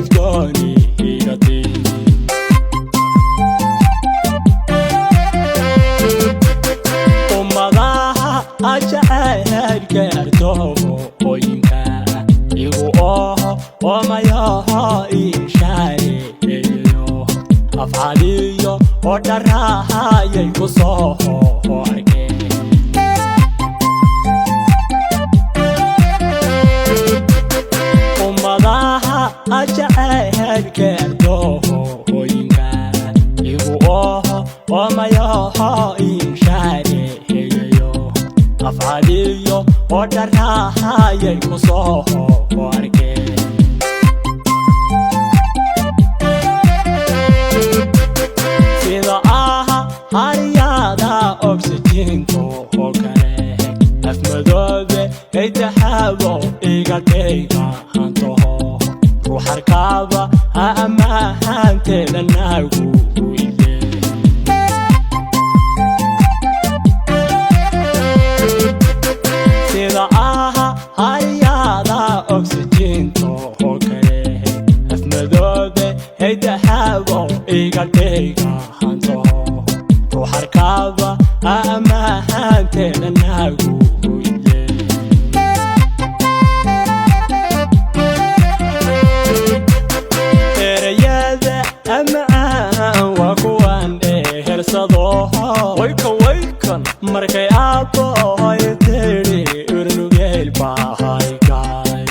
udgooni igatay ummadaha ajacayl gaarto hooyinka igu oomayaha ishaareeyo afcaliyo oo dharahayay ku soo arkeen ummadaha ajacayl gaarto hooyinka igu oomayaha ishaareeyo afcaliyo oo dharahayay ku soo arkeen sida haryada oxygen-ka oo kale afmadoobe ay taxaabo iga dhiga hantaho ruux arkaaba ha ammaanteeda naagu ile sida haryada oxygen-ka oo kale afmadoobe ay taxaabo iga dhiga hantaho ruux arkaaba ha ammaanteeda naagu ile erayada amacaan waa kuwan dhehersado waykan markay aabbahay tiri urnugeel bahay gaay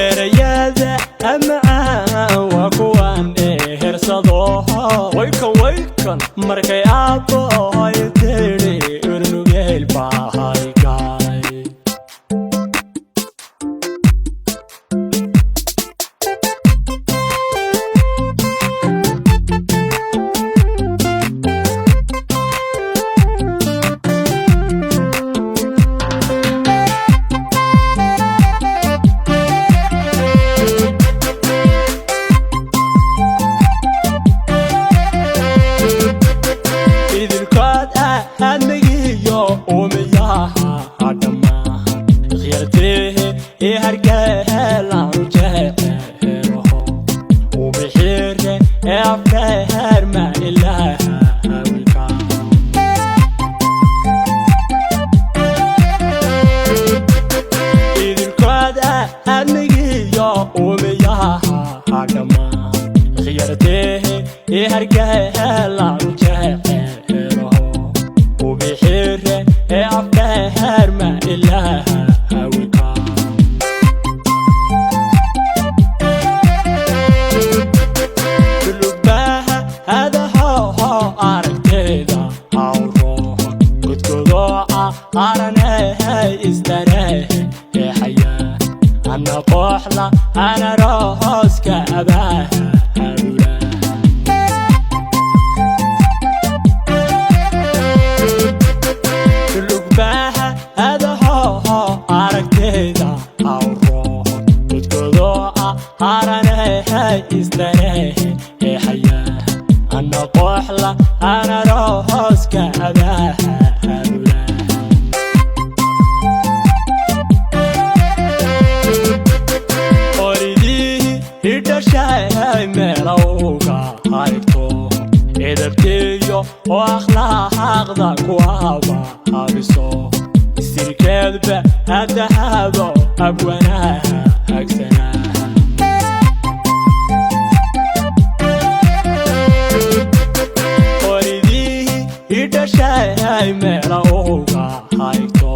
erayada amacaan waa kuwan dhehersado waykan markay aabbahay tiri urnugeel bahay gaay admagiyo umiyaha dhammaan khiyartehe ee hargeelaanu jeceelaho ubixire ee afkeher maanilaha hawilka idilkood admagiyo umiyaha dhammaan khiyartehe ee hargeelaanu jeceelaho ubixire ee afkeher maanilaha hawilka dulubaha hadahoho aragteeda hawro gudgudooca aranehay isdarehe ee xayaa ana kooxda ana rohooska abaha hawila aragteeda hawro gudgudooca aranehay isdarehe ee xayaa ana kooxla ana rohooska abaha hawla qoridii idhashay meelowga haygto edabteeyo oo akhlaaqda ku haba habiso isirkeedba hadahabo abwanaha hagsanaha qoridii idhashay meelowga haygto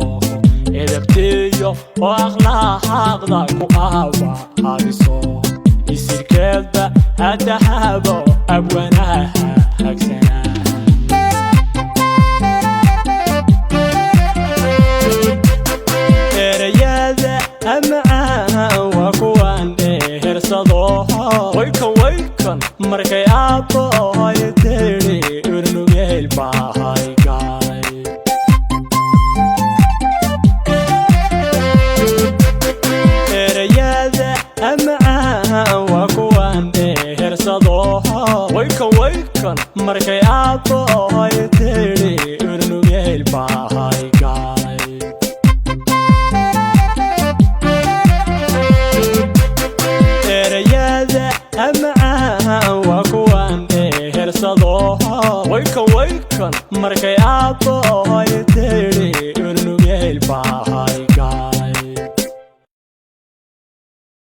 edabteeyo oo akhlaaqda ku haba habiso isirkeedba hadahabo abwanaha hagsanaha amacaan waa kuwan dhehersado waykan markay aabbahay tiri urnugeel bahay gaay erayada amacaan waa kuwan dhehersado waykan markay aabbahay tiri urnugeel bahay gaay waykan markay aabbahay tiri